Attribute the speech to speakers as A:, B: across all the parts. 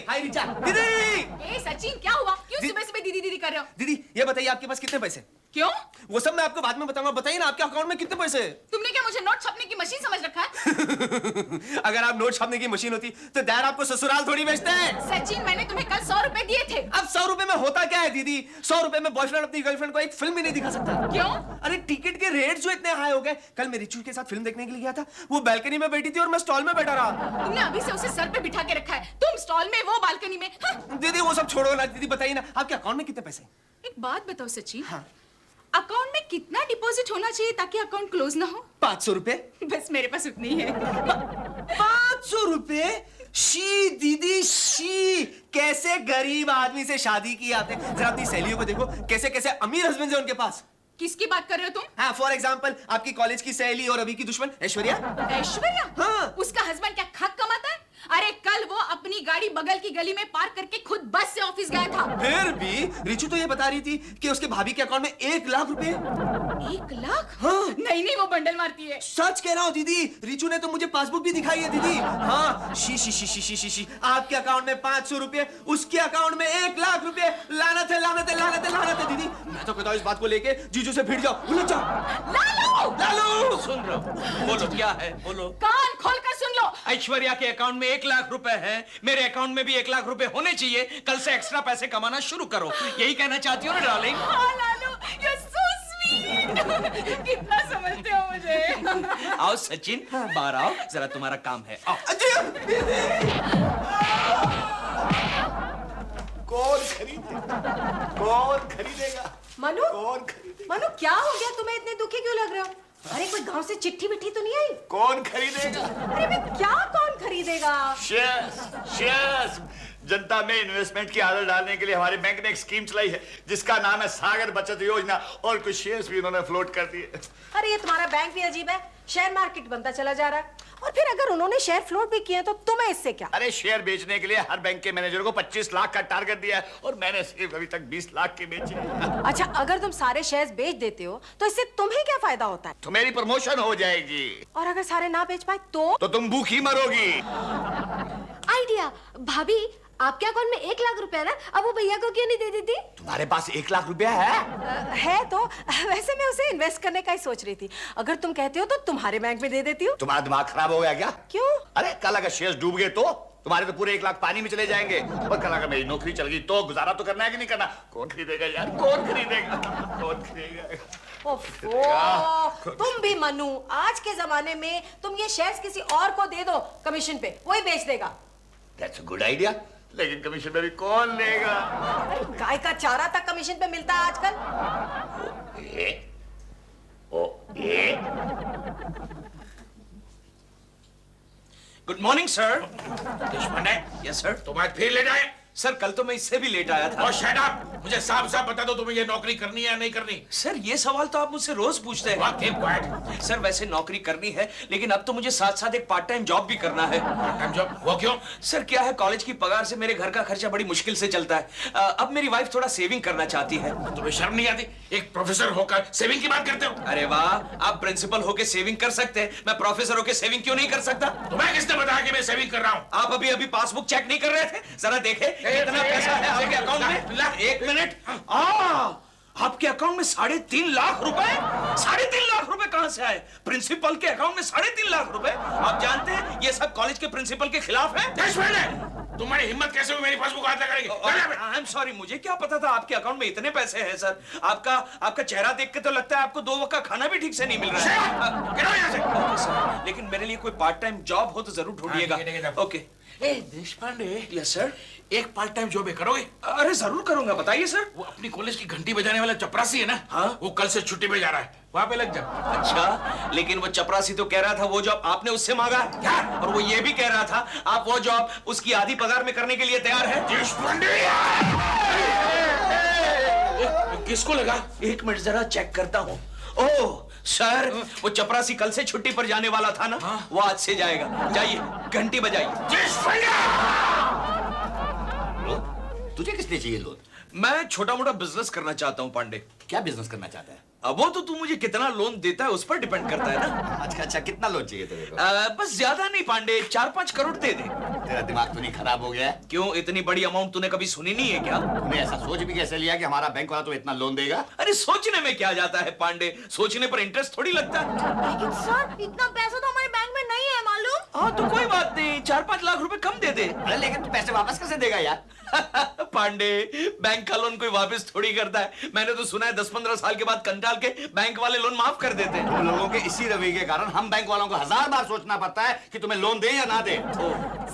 A: हाय रिचा। दीदी
B: ए सचिन क्या हुआ? क्यों सुबह सुबह दीदी दीदी कर रहे हो?
A: दीदी ये बताइए आपके पास कितने पैसे?
B: क्यों?
A: वो सब मैं आपको बाद में बताऊंगा। बताइए ना आपके अकाउंट में कितने पैसे हैं?
B: तुमने क्या मुझे नोट छापने की मशीन समझ रखा है?
A: अगर आप नोट छापने की मशीन होती तो डैड आपको ससुराल थोड़ी बेचते हैं।
B: सचिन मैंने तुम्हें कल 100 रुपए दिए थे।
A: अब 100 रुपए में होता क्या है दीदी? 100 रुपए में बॉयफ्रेंड अपनी गर्लफ्रेंड को एक फिल्म भी नहीं दिखा सकता।
B: क्यों?
A: अरे टिकट के रेट जो इतने हाई हो गए। कल मैं रिचू के साथ फिल्म देखने के लिए गया था। वो बालकनी में बैठी थी और मैं स्टॉल में बैठा रहा।
B: तुमने अभी से उसे सर पे बिठा के रखा है, तुम स्टॉल में वो बालकनी में। हाँ।
A: दीदी वो सब छोड़ो ना। दीदी बताइए ना आपके अकाउंट में कितने पैसे हैं?
B: एक बात बताओ सचिन,
A: हाँ।
B: अकाउंट में कितना डिपॉजिट होना चाहिए ताकि अकाउंट क्लोज ना हो?
A: 500 रुपए।
B: बस मेरे पास उतनी ही है।
A: 500 रुपए? शी दीदी शी, कैसे गरीब आदमी से शादी की आपने? जरा अपनी सहेलियों को देखो, कैसे कैसे अमीर हस्बैंड है उनके पास।
B: किसकी बात कर रहे हो तुम?
A: हाँ, फॉर एग्जाम्पल आपकी कॉलेज की सहेली और अभी की दुश्मन ऐश्वर्या।
B: ऐश्वर्या?
A: हाँ।
B: उसका हस्बैंड क्या खाक कमाता है? अरे कल वो अपनी गाड़ी बगल की गली में पार्क करके खुद बस से ऑफिस गया था।
A: फिर भी रिचू तो ये बता रही थी कि उसके भाभी के अकाउंट में 1 लाख रुपए।
B: 1 लाख?
A: हाँ।
B: नहीं नहीं, वो बंडल मारती है।
A: सच कह रहा हूँ दीदी, रिचू ने तो मुझे पासबुक भी दिखाई है दीदी। हाँ, she she she she she she she, आपके अकाउंट में 500 रुपए, उसके अकाउंट में 1 लाख रुपए। लानत है लानत है लानत है लानत है दीदी। मैं तो कहता हूँ इस बात को लेके जीजू से भिड़ जाओ, उलझ जाओ।
B: लालू!
A: लालू!
C: सुन रहा हूँ, बोलो क्या है, बोलो।
B: कान खोल कर सुन लो।
C: ऐश्वर्या के अकाउंट में 1 लाख रुपए है, मेरे अकाउंट में भी 1 लाख रुपए होने चाहिए। कल से एक्स्ट्रा पैसे कमाना शुरू करो, यही कहना चाहती हो ना डार्लिंग?
B: हाँ Lalu, you are so sweet. कितना समझते हो मुझे।
C: आओ सचिन, बाहर आओ, जरा तुम्हारा काम है, आओ।
D: कौन खरीदेगा? कौन खरीदेगा?
E: मनु,
D: कौन खरीदेगा?
E: मनु क्या हो गया? तुम्हें इतने दुखी क्यों लग रहे हो? अरे कोई गांव से चिट्ठी बिट्ठी तो नहीं आई?
D: कौन खरीदेगा?
E: अरे मैं क्या, कौन खरीदेगा?
D: Shares, shares. जनता में इन्वेस्टमेंट की आदत डालने के लिए हमारे बैंक ने एक स्कीम चलाई है जिसका नाम है सागर बचत योजना, और कुछ शेयर्स भी उन्होंने फ्लोट कर दिए।
E: अरे ये तुम्हारा बैंक भी अजीब है, शेयर मार्केट बनता चला जा रहा है। और फिर अगर उन्होंने शेयर फ्लोट भी किए तो तुम्हें इससे क्या?
D: अरे शेयर बेचने के लिए हर बैंक के मैनेजर को 25 लाख का टारगेट दिया है और मैंने सिर्फ अभी तक 20 लाख के बेचे हैं।
E: अच्छा, अगर तुम सारे शेयर्स बेच देते हो तो इससे तुम्हें क्या फायदा होता है?
D: तो मेरी प्रमोशन हो जाएगी।
E: और अगर सारे ना बेच पाए तो
D: तुम भूखी मरोगी।
F: आइडिया। भाभी आपके अकाउंट में 1 लाख रुपया ना, अब वो भैया को क्यों नहीं दे देती?
D: तुम्हारे पास 1 लाख रुपया है?
E: है तो वैसे मैं उसे इन्वेस्ट करने का ही सोच रही थी। अगर तुम कहते हो तो तुम्हारे बैंक में दे देती हूँ।
D: तुम्हारा दिमाग खराब हो गया क्या?
E: क्यों?
D: अरे कल अगर शेयर्स डूब गए तो तुम्हारे तो पूरे 1 लाख पानी में चले जाएंगे, और कल अगर मेरी नौकरी चल गई तो गुजारा तो करना है कि नहीं करना? कौन खरीदेगा यार? कौन खरीदेगा? कौन खरीदेगा?
E: ओफो, तुम भी मनु, आज के जमाने में तुम ये शेयर्स किसी और को दे दो कमीशन पे, वही बेच देगा।
D: That's a good idea, लेकिन कमीशन में भी कौन लेगा?
E: अरे गाय का चारा तक कमीशन पे मिलता है आजकल।
C: Good morning sir.
G: दुश्मन है?
C: Yes sir.
G: तुम आज फिर लेट आए?
C: सर कल तो मैं इससे भी लेट आया था।
G: और शट अप! मुझे साफ साफ बता दो तुम्हें ये नौकरी करनी है या नहीं करनी?
C: सर ये सवाल तो आप मुझसे रोज पूछते हैं।
G: Keep quiet.
C: सर वैसे नौकरी करनी है, लेकिन अब तो मुझे साथ साथ एक पार्ट टाइम जॉब भी करना है।
G: Time job? वो क्यों?
C: सर क्या है, कॉलेज की पगार से मेरे घर का खर्चा बड़ी मुश्किल से चलता है। अब मेरी वाइफ थोड़ा सेविंग करना चाहती है।
G: तुम्हें शर्म नहीं आती? एक प्रोफेसर होकर सेविंग की बात करते हो?
C: अरे वाह, आप प्रिंसिपल होके सेविंग कर सकते हैं, मैं प्रोफेसर होके सेविंग क्यों नहीं कर सकता?
G: तुम्हें किसने बताया कि मैं सेविंग कर रहा हूँ?
C: आप अभी अभी पासबुक चेक नहीं कर रहे थे? जरा देखे कितना पैसा है आपके अकाउंट में। एक मिनट, आपके अकाउंट में 3.5 लाख रुपए? 3.5 लाख रुपए कहां से आए? प्रिंसिपल के अकाउंट में 3.5 लाख रुपए? आप जानते हैं ये सब कॉलेज के प्रिंसिपल के खिलाफ है।
G: तुम्हारी हिम्मत कैसे हुई मेरी पासबुक हाथ लगाएगी?
C: आई एम सॉरी, मुझे क्या पता था आपके अकाउंट में इतने पैसे हैं सर। आपका चेहरा देख के तो लगता है आपको 2 वक्त का खाना भी ठीक से नहीं मिल रहा है। ओके सर, लेकिन मेरे लिए कोई पार्ट टाइम जॉब हो तो जरूर ढूंढिएगा। ओके।
G: Deshpande,
C: yes sir.
G: एक पार्ट टाइम जॉब करोगे?
C: अरे जरूर करूंगा, बताइए सर।
G: वो अपनी कॉलेज की घंटी बजाने वाला चपरासी है ना?
C: हाँ।
G: वो कल से छुट्टी पे जा रहा है, वहां पे लग जा।
C: अच्छा, लेकिन वो चपरासी तो कह रहा था वो जॉब आपने उससे मांगा क्या? और वो ये भी कह रहा था आप वो जॉब उसकी आधी पगार में करने के लिए तैयार है।
G: देशपांडे! किसको लगा?
C: एक मिनट जरा चेक करता हूँ। ओह सर, वो चपरासी कल से छुट्टी पर जाने वाला था ना?
G: हाँ?
C: वो आज से जाएगा। जाइए, घंटी बजाइए।
D: तुझे किसने चाहिए लोन?
C: मैं छोटा मोटा बिजनेस करना चाहता हूँ पांडे।
D: क्या बिजनेस करना चाहता है?
C: अब वो तो तू मुझे कितना लोन देता है उस पर डिपेंड करता है ना।
D: अच्छा, कितना लोन चाहिए तेरे को?
C: बस ज्यादा नहीं पांडे, 4-5 करोड़ दे दे।
D: तेरा दिमाग तो नहीं खराब हो गया है?
C: क्यों, इतनी बड़ी अमाउंट तूने कभी सुनी नहीं है क्या?
D: तूने ऐसा सोच भी कैसे लिया कि हमारा बैंक वाला तो इतना लोन देगा?
C: अरे सोचने में क्या जाता है पांडे, सोचने पर इंटरेस्ट थोड़ी लगता है।
F: लेकिन सर इतना पैसा तो हमारे बैंक में नहीं है मालूम।
C: हाँ तो कोई बात नहीं, 4-5 लाख रुपए कम दे दे।
D: अरे लेकिन तू पैसे वापस कैसे देगा यार?
C: पांडे, बैंक का लोन कोई वापस थोड़ी करता है। मैंने तो सुना है 10-15 साल के बाद कंटाल के बैंक वाले लोन माफ कर देते हैं।
D: तुम लोगों के इसी रवैये के कारण हम बैंक वालों को 1000 बार सोचना पड़ता है कि तुम्हें लोन दे या ना दे।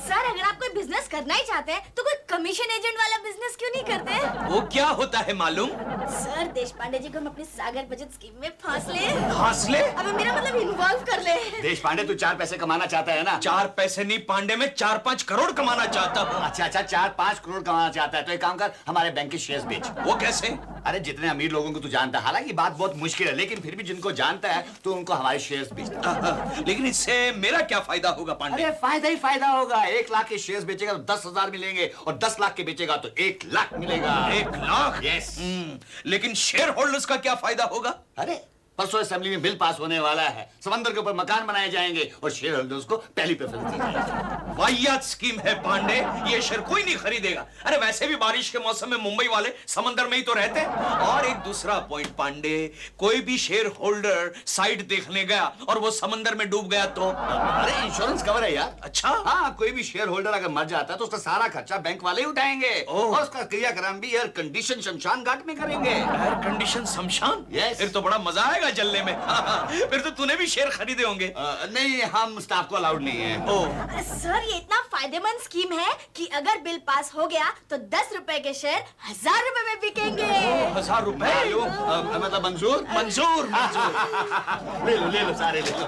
F: सर अगर आप कोई बिजनेस करना ही चाहते हैं तो कोई कमीशन एजेंट वाला बिजनेस क्यों नहीं करते?
C: वो क्या होता है मालूम?
F: सर देशपांडे जी को हम अपनी सागर बचत स्कीम में फांस ले।
C: हासले?
F: अब मेरा मतलब इन्वॉल्व कर ले।
D: देश पांडे, तू 4 पैसे कमाना चाहता है ना?
C: 4 पैसे नहीं पांडे, में 4-5 करोड़ कमाना चाहता हूँ।
D: अच्छा, 4-5 करोड़ कमाना चाहता है तो एक काम कर, हमारे बैंक के शेयर्स बेच।
C: वो कैसे?
D: अरे जितने अमीर लोगों को तू जानता है, हालांकि बात बहुत मुश्किल है, लेकिन फिर भी जिनको जानता है तो उनको हमारे शेयर्स बेच।
C: लेकिन इससे मेरा क्या फायदा होगा पांडे?
D: अरे फायदा ही फायदा होगा। 1 लाख के शेयर्स बेचेगा तो 10,000 मिलेंगे और 10 लाख के बेचेगा तो 1 लाख मिलेगा।
C: 1 लाख?
D: यस।
C: लेकिन शेयर होल्डर्स का क्या फायदा होगा?
D: अरे परसों असेंबली में बिल पास होने वाला है, समंदर के ऊपर मकान बनाए जाएंगे और शेयर होल्डर्स को पहली प्रेफरेंस दी जाएगी।
C: वाहियात स्कीम है पांडे, ये शेयर कोई नहीं खरीदेगा। अरे वैसे भी बारिश के मौसम में मुंबई वाले समंदर में ही तो रहते हैं। और एक दूसरा पॉइंट पांडे, कोई भी शेयर होल्डर साइट देखने गया और वो समंदर में डूब गया तो?
D: अरे इंश्योरेंस कवर है यार।
C: अच्छा?
D: हाँ, कोई भी शेयर होल्डर अगर मर जाता है तो उसका सारा खर्चा बैंक वाले ही उठाएंगे
C: ओह।
D: और उसका क्रियाक्रम भी एयर कंडीशन शमशान घाट में करेंगे।
C: एयर कंडीशन शमशान?
D: Yes।
C: फिर तो बड़ा मजा आएगा जलने में। फिर तो तूने भी शेयर खरीदे होंगे।
D: नहीं, हम स्टाफ को अलाउड नहीं है।
C: ओह,
F: सर ये इतना फायदेमंद स्कीम है कि अगर बिल पास हो गया तो 10 रुपए के शेयर 1000 रुपए में बिकेंगे।
C: 1000 रुपए?
D: मतलब मंजूर?
C: मंजूर।
D: ले लो सारे ले लो।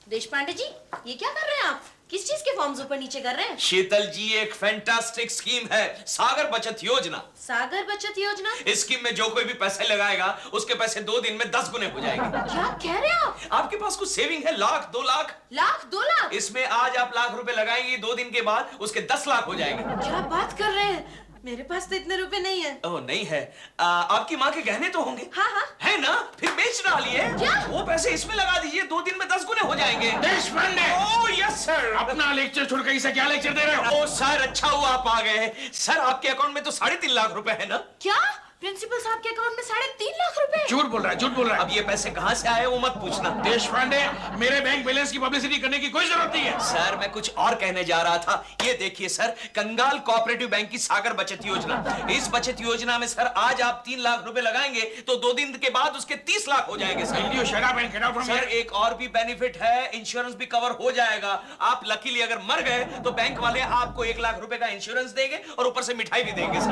E: देशपांडे जी, ये क्या कर रहे हैं आप? किस चीज के फॉर्म्स ऊपर नीचे कर रहे हैं?
C: शीतल जी, एक फैंटास्टिक स्कीम है, सागर बचत योजना।
E: सागर बचत योजना?
C: इस स्कीम में जो कोई भी पैसे लगाएगा उसके पैसे 2 दिन में 10 गुने हो जाएंगे।
E: क्या कह रहे हैं आप?
C: आपके पास कुछ सेविंग है? 1-2 लाख?
E: लाख 2 लाख?
C: इसमें आज आप लाख रुपए लगाएंगे, 2 दिन के बाद उसके 10 लाख हो जाएंगे।
E: क्या बात कर रहे हैं? मेरे पास तो इतने रुपए नहीं है।
C: ओह नहीं है। आपकी माँ के गहने तो होंगे?
E: हाँ हाँ।
C: है ना? फिर बेच डालिए।
E: क्या?
C: वो पैसे इसमें लगा दीजिए, 2 दिन में 10 गुने हो जाएंगे।
G: देशपांडे!
C: Oh yes sir.
G: अपना लेक्चर छोड़ के इसे क्या लेक्चर दे रहे हो?
C: ओ सर, अच्छा हुआ आप आ गए। सर आपके अकाउंट में तो 3.5 लाख रुपए है ना?
E: क्या? प्रिंसिपल साहब के अकाउंट में 3.5 लाख रुपए?
G: झूठ बोल रहा है, झूठ बोल रहा है।
C: अब ये पैसे कहाँ से आए वो मत पूछना।
G: देशपांडे, मेरे बैंक बैलेंस की पब्लिसिटी करने की कोई जरूरत नहीं है।
C: सर मैं कुछ और कहने जा रहा था। ये देखिए सर, कंगाल कोऑपरेटिव बैंक की सागर बचत योजना। इस बचत योजना में सर आज आप 3 लाख रुपए लगाएंगे तो 2 दिन के बाद उसके 30 लाख हो जाएंगे sir.
G: Will you shut up and get out from
C: sir
G: here?
C: एक और भी बेनिफिट है, इंश्योरेंस भी कवर हो जाएगा। आप लकीली अगर मर गए तो बैंक वाले आपको 1 लाख रुपए का इंश्योरेंस देंगे और ऊपर से मिठाई भी देंगे सर।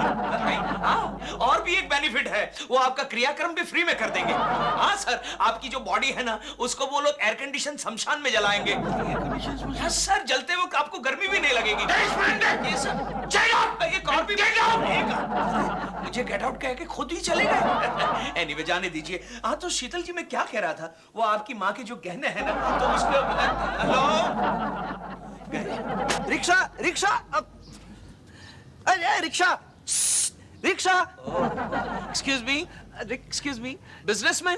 C: हाँ, और भी एक बेनिफिट है, वो आपका क्रियाक्रम भी फ्री में कर देंगे। हाँ सर, आपकी जो बॉडी है ना उसको वो लोग एयर कंडीशन शमशान में जलाएंगे। यस सर, जलते वक्त आपको गर्मी भी नहीं लगेगी। ये सर, चल आउट। एक और भी गेट आउट। मुझे गेट आउट कह के खुद ही चले गए। एनीवे जाने दीजिए। हाँ तो शीतल जी मैं क्या कह रहा था, वो आपकी माँ के जो गहने हैं ना तो उसको। हेलो
A: रिक्शा रिक्शा, अरे rickshaw rickshaw.
C: Excuse me businessman.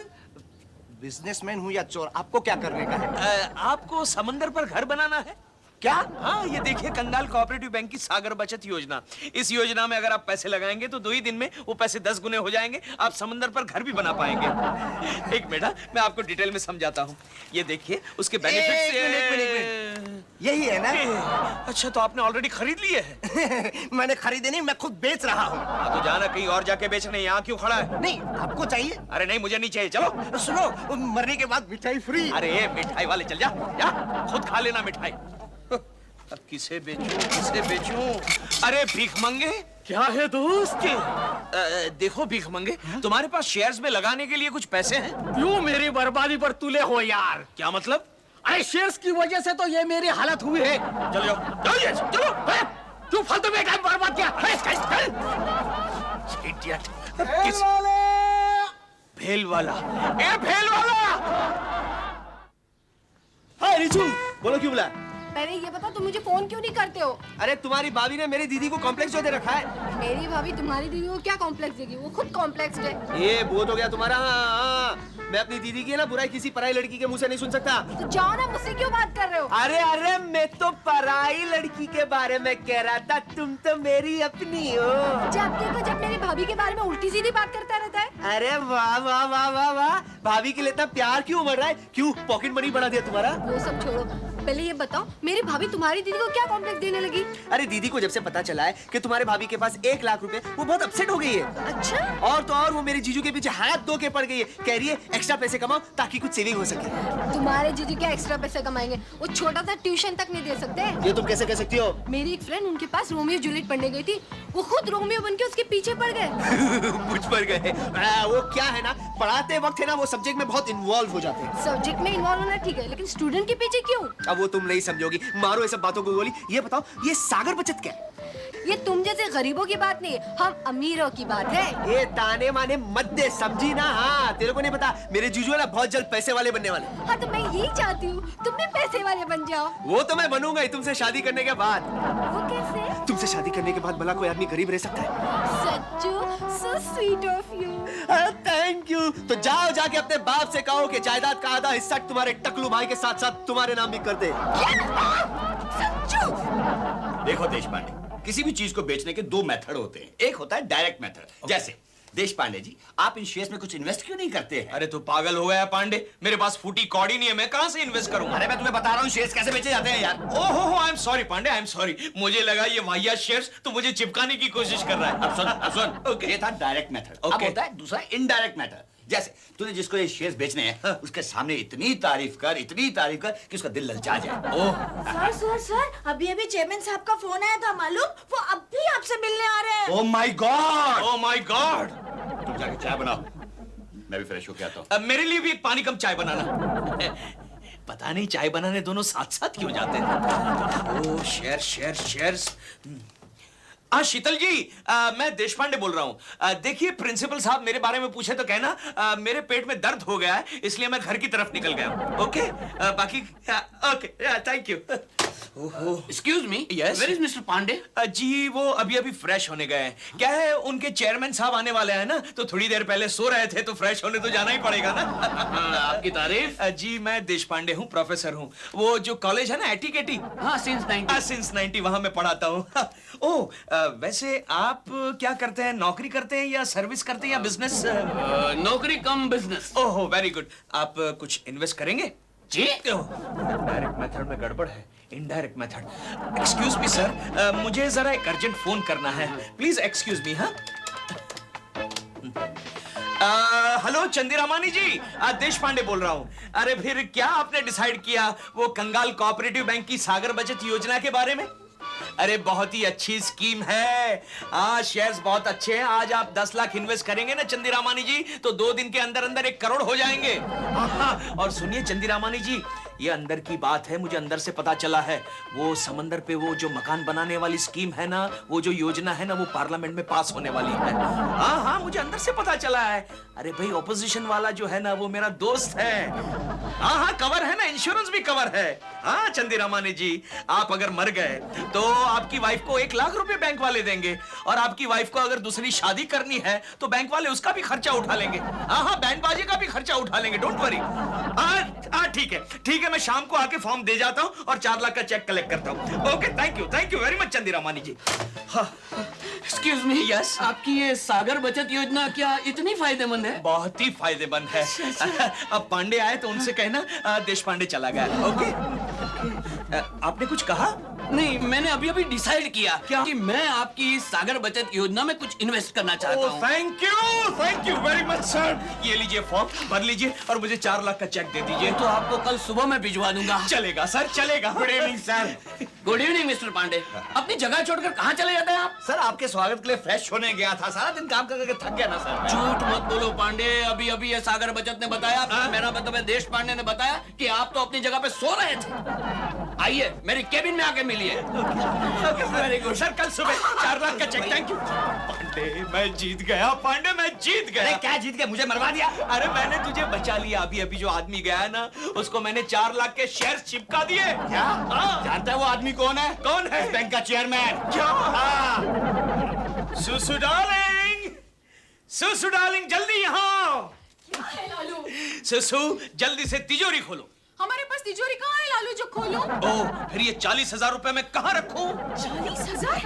A: Businessman हूँ या चोर, आपको क्या करने का है?
C: आपको समंदर पर घर बनाना है
A: क्या?
C: हाँ, ये देखिए कंगाल कोऑपरेटिव बैंक की सागर बचत योजना। इस योजना में अगर आप पैसे लगाएंगे तो 2 ही दिन में वो पैसे 10 गुने हो जाएंगे। आप समंदर पर घर भी बना पाएंगे। एक मिनट, मैं आपको डिटेल में समझाता हूँ। ये देखिए उसके बेनिफिट्स।
A: एक मिनट। यही है ना?
C: अच्छा, तो आपने ऑलरेडी खरीद लिए है?
A: मैंने खरीदे नहीं, मैं खुद बेच रहा हूँ।
C: हाँ, तो जाना कहीं और जाके बेचने, यहाँ क्यों खड़ा है?
A: नहीं, आपको चाहिए?
C: अरे नहीं, मुझे नहीं चाहिए। चलो
A: सुनो, मरने के बाद मिठाई फ्री।
C: अरे मिठाई वाले चल जा, खुद खा लेना मिठाई। अब किसे बेचूं? अरे भीख मंगे।
A: क्या है दोस्त?
C: देखो भीख मंगे, तुम्हारे पास शेयर्स में लगाने के लिए कुछ पैसे हैं?
A: क्यों मेरी बर्बादी पर तुले हो यार?
C: क्या मतलब?
A: अरे शेयर्स की वजह से तो ये मेरी हालत हुई है।
C: चलो जाओ, चलो।
A: तू फालतू में टाइम बर्बाद किया।
C: इडियट। भेल वाला। ए भेल वाला।
A: हाँ रिचू, बोलो क्यों बुला?
E: पहले ये बताओ तुम मुझे फोन क्यों नहीं करते हो?
A: अरे तुम्हारी भाभी ने मेरी दीदी को कॉम्प्लेक्स जो दे रखा है।
E: मेरी भाभी तुम्हारी दीदी को क्या कॉम्प्लेक्स देगी? वो खुद कॉम्प्लेक्स है।
A: ये बहुत हो गया तुम्हारा। हाँ, मैं अपनी दीदी की ना बुराई किसी पराई लड़की के मुंह से नहीं सुन सकता।
E: तो जाओ ना, मुझसे क्यों बात कर रहे हो?
A: अरे अरे मैं तो पराई लड़की के बारे में कह रहा था, तुम तो मेरी अपनी हो।
E: जब देखो जब मेरी भाभी के बारे में उल्टी सीधी बात करता रहता है।
A: अरे वाह वाह वाह वाह वाह, भाभी के लिए इतना प्यार क्यों बढ़ रहा है? क्यों पॉकेट मनी बढ़ा दिया तुम्हारा?
E: वो सब छोड़ो, पहले ये बताओ मेरी भाभी तुम्हारी दीदी को क्या कॉम्प्लेक्स देने लगी?
A: अरे दीदी को जब से पता चला है कि तुम्हारे भाभी के पास 1 लाख रुपए, वो बहुत अपसेट हो गई है।
E: अच्छा,
A: और तो और वो मेरे जीजू के पीछे हाथ धो के पड़ गई है। कह रही है एक्स्ट्रा पैसे कमाओ ताकि कुछ सेविंग हो सके।
E: तुम्हारे जीजू क्या एक्स्ट्रा पैसे कमाएंगे? वो छोटा सा ट्यूशन तक नहीं दे सकते।
A: ये तुम कैसे कह सकती हो?
E: मेरी एक फ्रेंड उनके पास रोमियो जूलियट पढ़ने गई थी, वो खुद रोमियो बन के उसके पीछे पड़ गए।
A: मुझ पर गए। वो क्या है ना, पढ़ाते वक्त है ना वो सब्जेक्ट में बहुत इन्वॉल्व हो जाते हैं।
E: सब्जेक्ट में इन्वॉल्व होना ठीक है, लेकिन स्टूडेंट के पीछे क्यों?
A: अब वो तुम नहीं समझोगी, मारो ये सब बातों को गोली। ये बताओ ये सागर बचत क्या है?
E: ये तुम जैसे गरीबों की बात नहीं है, हम अमीरों की बात है।
A: ये ताने माने मत दे, समझी ना? हाँ, तेरे को नहीं पता मेरे जीजू है ना बहुत जल्द पैसे वाले बनने वाले।
E: हाँ तो मैं यही चाहती हूँ तुम भी पैसे वाले बन जाओ।
A: वो तो मैं बनूंगा ही तुमसे शादी करने के बाद।
E: वो कैसे?
A: तुमसे शादी करने के बाद भला कोई आदमी गरीब रह सकता है?
E: Sachchu, so sweet of you।
A: Thank you. तो जाओ जाके अपने बाप से कहो कि जायदाद का आधा हिस्सा तुम्हारे टकलू भाई के साथ साथ तुम्हारे नाम भी कर दे।
E: सच्चू,
D: देखो देश पांडे, किसी भी चीज को बेचने के 2 मेथड होते हैं। एक होता है डायरेक्ट मेथड, जैसे देश पांडे जी, आप इन शेयर्स में कुछ इन्वेस्ट क्यों नहीं करते हैं?
C: अरे तू पागल हो गया पांडे, मेरे पास फूटी कौड़ी नहीं है, मैं कहां से इन्वेस्ट करूंगा?
D: अरे मैं तुम्हें बता रहा हूँ शेयर्स कैसे बेचे जाते हैं यार।
C: ओहो, I am sorry Pandey, I am sorry. मुझे लगा ये वाहियात शेयर्स तो मुझे चिपकाने की कोशिश कर रहा है।
D: अब सुन,
C: Okay.
D: ये था डायरेक्ट मेथड। अब
C: Okay.
D: होता है दूसरा इनडायरेक्ट मेथड। जैसे तूने जिसको ये शेयर्स बेचने हैं, उसके सामने इतनी तारीफ कर कि उसका दिल ललचा जाए।
C: ओह,
F: सर अभी अभी चेयरमैन साहब का फोन आया था, मालूम? वो अब भी आपसे मिलने आ रहे हैं।
D: Oh my God!
C: Oh my God.
D: तुम जाके चाय बनाओ, मैं भी फ्रेश होके आता हूँ।
C: अब मेरे लिए भी एक पानी कम चाय बनाना। पता नहीं चाय बनाने दोनों साथ साथ क्यों जाते हैं। ओह शेयर्स। शीतल जी, मैं देश पांडे बोल रहा हूँ। देखिए प्रिंसिपल साहब मेरे बारे में पूछे तो कहना मेरे पेट में दर्द हो गया है, इसलिए मैं घर की तरफ निकल गया हूँ। ओके, बाकी okay, thank you.
H: Excuse me,
C: Yes?
H: where is Mr. Pandey?
C: जी वो अभी अभी फ्रेश होने गए हैं। क्या है उनके चेयरमैन साहब आने वाले हैं ना, तो थोड़ी देर पहले सो रहे थे, तो फ्रेश होने तो जाना ही पड़ेगा ना।
H: आपकी तारीफ?
C: जी मैं देश पांडे हूँ, प्रोफेसर हूँ। वो जो कॉलेज है ना एटीकेटी,
H: हाँ, since 90।
C: सिंस 90 वहां मैं पढ़ाता हूँ। ओह, वैसे आप क्या करते हैं? नौकरी करते हैं या सर्विस करते हैं या बिजनेस?
H: नौकरी कम बिजनेस।
C: Oh very good. आप कुछ इन्वेस्ट करेंगे?
H: जी?
C: डायरेक्ट मेथड में गड़बड़ है, indirect method. Excuse me sir, मुझे जरा एक अर्जेंट फोन करना है, प्लीज एक्सक्यूज मी। हाँ, हेलो चंदीरामानी जी, देश पांडे बोल रहा हूँ। अरे फिर क्या आपने डिसाइड किया वो कंगाल कोऑपरेटिव बैंक की सागर बचत योजना के बारे में? अरे बहुत ही अच्छी स्कीम है। शेयर्स बहुत अच्छे हैं। आज आप 10 लाख इन्वेस्ट करेंगे ना चंदीरामानी जी, तो 2 दिन के अंदर अंदर 1 करोड़ हो जाएंगे। और सुनिए चंदीरामानी जी, ये अंदर की बात है, मुझे अंदर से पता चला है वो समंदर पे वो जो मकान बनाने वाली स्कीम है ना, वो जो योजना है ना, वो पार्लियामेंट में पास होने वाली है। हाँ, मुझे अंदर से पता चला है। अरे भाई ऑपोजिशन वाला जो है ना वो मेरा दोस्त है। हाँ, कवर है ना, इंश्योरेंस भी कवर है। हाँ चंदीरामानी जी, आप अगर मर गए तो आपकी वाइफ को 1 लाख रुपए बैंक वाले देंगे, और आपकी वाइफ को अगर दूसरी शादी करनी है तो बैंक वाले उसका भी खर्चा उठा लेंगे। हाँ, बैंड बाजी का भी खर्चा उठा लेंगे, डोंट वरी। ठीक है, मैं शाम को आके फॉर्म दे जाता हूँ और 4 लाख का चेक कलेक्ट करता हूँ। Okay, thank you very much Chandiramani ji.
H: Excuse me,
C: Yes?
H: आपकी ये सागर बचत योजना क्या इतनी फायदेमंद है?
C: बहुत ही फायदेमंद है। अब पांडे आए तो उनसे कहना देश पांडे चला गया। ओके, आपने कुछ कहा?
H: नहीं, मैंने अभी अभी डिसाइड किया
C: क्या?
H: कि मैं आपकी इस सागर बचत योजना में कुछ इन्वेस्ट करना चाहता हूँ।
C: Thank you very much sir. ये लीजिए फॉर्म, भर लीजिए और मुझे 4 लाख का चेक दे दीजिए।
H: तो आपको कल सुबह मैं भिजवा दूंगा।
C: चलेगा सर, चलेगा। Good evening sir.
H: Good evening mister Pandey. अपनी जगह छोड़कर कहाँ चले जाते हैं आप?
D: सर आपके स्वागत के लिए फ्रेश होने गया था, सारा दिन काम करके थक गया ना सर मैं।
H: झूठ मत बोलो पांडे, अभी अभी ये सागर बचत ने बताया, मेरा मतलब है देश पांडे ने बताया कि आप तो अपनी जगह पे सो रहे थे। आइए मेरी केबिन में आके मिलिए।
C: वेरी गुड सर, कल सुबह 4 लाख का चेक। Thank you. मैं जीत गया पांडे, मैं जीत गया।
H: अरे क्या जीत के मुझे मरवा दिया?
C: अरे मैंने तुझे बचा लिया। अभी अभी जो आदमी गया ना, उसको मैंने 4 लाख के शेयर चिपका दिए।
H: क्या?
C: हाँ।
H: जानता है वो आदमी कौन है?
C: कौन है?
H: इस बैंक का चेयरमैन।
C: क्या?
H: हाँ।
C: सुसु डार्लिंग, सुसु डार्लिंग, जल्दी यहाँ।
B: क्या है लालू?
C: सुसु, जल्दी से तिजोरी खोलो।
B: हमारे पास तिजोरी कहाँ है लालू जो खोलूं?
C: ओह, फिर ये 40,000 रुपए मैं कहाँ रखूं?
B: 40,000?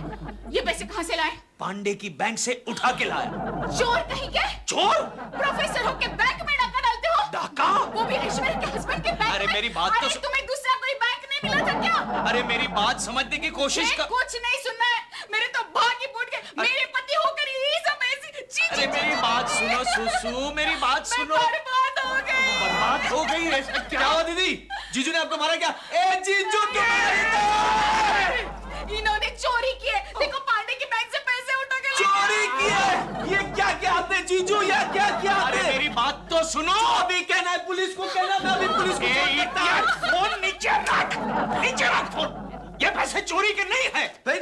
B: ये पैसे कहाँ से लाए?
C: पांडे की बैंक से उठा के लाया।
B: चोर कहीं के?
C: चोर?
B: प्रोफेसर हो के बैंक में डाका डालते हो?
C: डाका?
B: वो भी ऐश्वर्या के हस्बैंड के बैंक
C: अरे
B: में?
C: मेरी बात तो
B: अरे तुम्हें दूसरा कोई बैंक नहीं मिला था क्या?
C: अरे मेरी बात समझने की कोशिश कर।
B: कुछ नहीं सुनना है। मेरे तो भाग ही फूट गए। मेरे पति होकर ये सब ऐसी चीजें।
C: अरे मेरी बात सुनो सुसु, मेरी बात सुनो।
B: बर्बाद हो गई।
C: बर्बाद हो गई है।
A: क्या हुआ दीदी? जीजू ने आपको मारा क्या? ए जीजू के
B: इन्होंने चोरी की है। देखो पांडे की बैंक से पैसे उठा के
A: चोरी की है। ये क्या क्या आपने जीजू, या क्या क्या
C: अरे
A: आपने?
C: मेरी बात तो सुनो।
A: अभी कहना है पुलिस को, कहना मैं अभी पुलिस को
C: ए,
A: फोन करता हूं।
C: इडियट, फोन नीचे रख, नीचे रख फोन। ये पैसे चोरी के नहीं है,
A: भाई,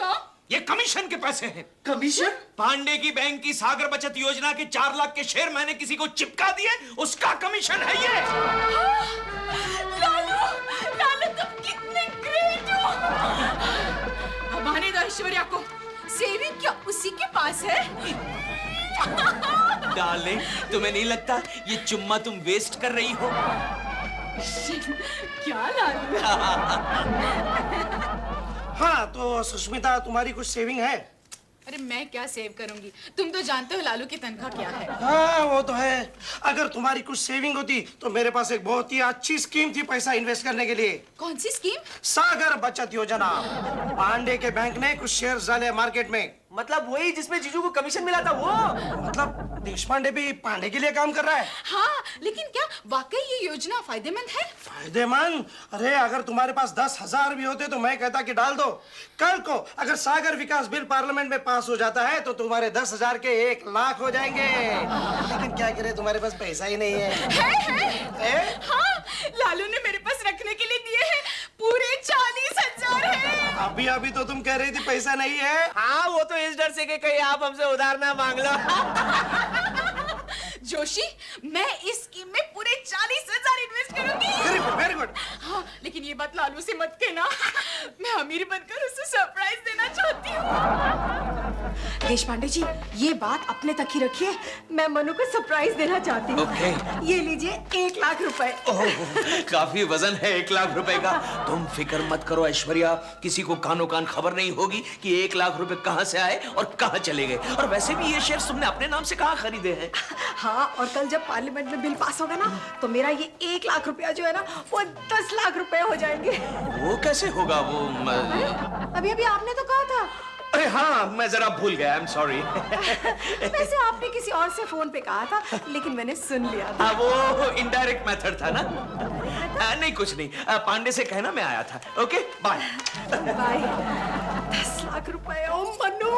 C: ये कमीशन के पैसे हैं।
A: कमीशन?
C: पांडे की बैंक की सागर बचत योजना के 4 लाख के शेयर मैंने किसी को चिपका दिए, उसका कमीशन है ये।
B: लालू, लालू तुम कितने ग्रेट हो। अब आने दो ऐश्वर्या को। सेविंग क्या उसी के पास है?
C: डार्लिंग, तुम्हें नहीं लगता ये चुम्मा तुम वेस्ट कर रही हो?
B: क्या लालू?
I: हाँ तो सुष्मिता, तुम्हारी कुछ सेविंग है?
B: अरे मैं क्या सेव करूंगी? तुम तो जानते हो लालू की तनख्वाह क्या है।
I: हाँ वो तो है। अगर तुम्हारी कुछ सेविंग होती तो मेरे पास एक बहुत ही अच्छी स्कीम थी पैसा इन्वेस्ट करने के लिए।
B: कौन सी स्कीम?
I: सागर बचत योजना। पांडे के बैंक ने कुछ शेयर डाले मार्केट में।
A: मतलब वही जिसमें जीजू को कमीशन मिला था वो?
I: मतलब देशपांडे भी पांडे के लिए काम कर रहा है?
B: हाँ, लेकिन क्या वाकई ये योजना फायदेमंद है?
I: फायदेमंद? अरे अगर तुम्हारे पास 10,000 भी होते तो मैं कहता कि डाल दो। कल को अगर सागर विकास बिल पार्लियामेंट में पास हो जाता है तो तुम्हारे 10,000 के 1 लाख हो जाएंगे। लेकिन क्या करे, तुम्हारे पास पैसा ही नहीं है।
B: है? हाँ, लालू ने मेरे पास रखने के लिए दिए हैं पूरे 40,000 है।
I: अभी अभी तो तुम कह रही थी पैसा नहीं है।
A: हाँ, वो तो इस डर से कि कहीं आप हमसे उधार ना मांग लो।
B: जोशी, मैं इस स्कीम में पूरे 40,000 इन्वेस्ट करूंगी।
I: Very good, very good.
B: हाँ, लेकिन ये बात लालू से मत कहना। मैं अमीर बनकर उसे सरप्राइज देना चाहती हूँ।
E: देशपांडे जी, ये बात अपने तक ही रखिए। मैं मनु को सरप्राइज देना चाहती हूँ।
C: ओके।
E: ये लीजिए 1 लाख रुपए।
C: ओह, काफी वजन है 1 लाख रुपए का। तुम फिक्र मत करो ऐश्वर्या, किसी को कानो कान खबर नहीं होगी कि 1 लाख रुपए कहाँ से आए और कहाँ चले गए। और वैसे भी ये शेयर तुमने अपने नाम से कहाँ खरीदे हैं?
E: हाँ, और कल जब पार्लियामेंट में बिल पास होगा ना तो मेरा ये 1 लाख रुपया जो है ना वो 10 लाख रुपए हो जाएंगे।
C: वो कैसे होगा? वो
E: अभी अभी आपने तो कहा था।
C: अरे हाँ, मैं जरा भूल गया, आई एम सॉरी।
E: वैसे आपने किसी और से फोन पे कहा था लेकिन मैंने सुन लिया था।
C: वो इनडायरेक्ट मेथड था ना? नहीं कुछ नहीं, पांडे से कहना मैं आया था। Okay bye.
E: बाय। 10 लाख रुपए। ओ मनु,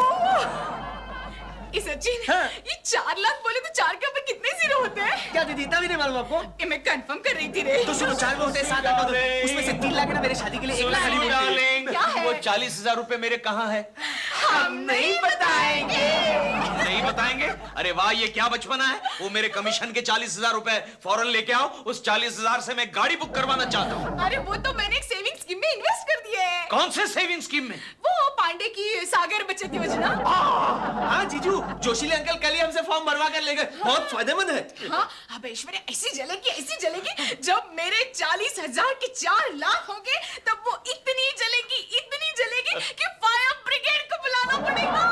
B: ये सचिन, ये 4 लाख बोले तो 4 के ऊपर कितने जीरो होते हैं?
A: क्या दीदी, इतना भी नहीं मालूम आपको?
B: ये मैं कंफर्म कर रही थी रे।
A: तो सुनो, 4 में होते हैं 7 लाख होते, उसमें से 3 लाख है ना मेरे शादी के लिए 1 लाख खरीदे।
C: डार्लिंग,
B: क्या है?
C: वो 40,000 रुपए मेरे कहाँ है?
B: हम नहीं बताएंगे।
C: नहीं बताएंगे? अरे वाह, ये क्या बचपना है। वो मेरे कमीशन के 40,000 रुपए फौरन लेके आओ। उस 40,000 से मैं गाड़ी बुक करवाना चाहता हूँ।
B: अरे वो तो मैंने एक सेविंग स्कीम में इन्वेस्ट कर दिए हैं।
C: कौन से सेविंग स्कीम में?
B: वो पांडे की सागर बचत योजना।
A: हाँ जीजू, जोशीले अंकल कल ही हमसे फॉर्म भरवा कर ले गए। बहुत फायदेमंद है।
B: हाँ, अब ऐश्वर्या ऐसी जलेगी जब मेरे 40,000 के 4 लाख होंगे तब वो इतनी जलेगी कि फायर ब्रिगेड को बुलाना पड़ेगा।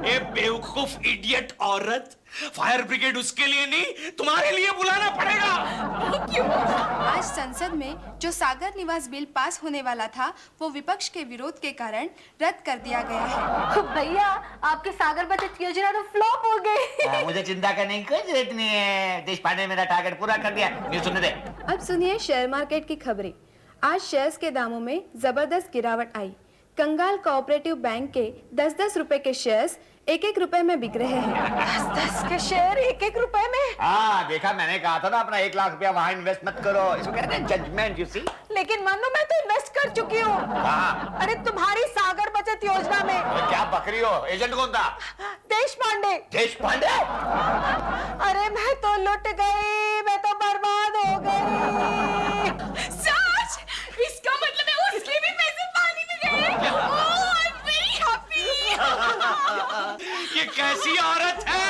C: ए बेवकूफ इडियट औरत, फायर ब्रिगेड उसके लिए नहीं, तुम्हारे लिए बुलाना पड़ेगा।
B: वो क्यों?
J: आज संसद में जो सागर निवास बिल पास होने वाला था वो विपक्ष के विरोध के कारण रद्द कर दिया गया है।
E: भैया आपके सागर बचत योजना तो फ्लॉप हो गई।
H: मुझे चिंता करने की कोई जरूरत नहीं है। देशपांडे ने मेरा टारगेट पूरा कर दिया। न्यूज़ सुनने दे।
J: अब सुनिए शेयर मार्केट की खबरें। आज शेयर्स के दामों में जबरदस्त गिरावट आई। कंगाल कोऑपरेटिव बैंक के 10-10 रुपए के शेयर्स एक एक रुपए में बिक रहे हैं।
E: 10 के शेयर 1-1 रुपए में।
D: हाँ देखा, मैंने कहा था ना अपना 1 लाख रुपया वहां इन्वेस्ट मत करो, इसको कहते हैं जजमेंट, यू सी।
E: लेकिन मनु मैं तो इन्वेस्ट कर चुकी हूँ।
D: कहाँ?
E: अरे तुम्हारी सागर बचत योजना में।
D: क्या बकरी हो, एजेंट कौन था?
E: देश पांडे।
D: देश पांडे?
E: अरे मैं तो लुट गई, मैं तो बर्बाद हो गई।
B: सच? इसका मतलब है उसके भी पैसे पानी में गए। ओह, आई एम वेरी हैप्पी।
C: ये कैसी औरत है?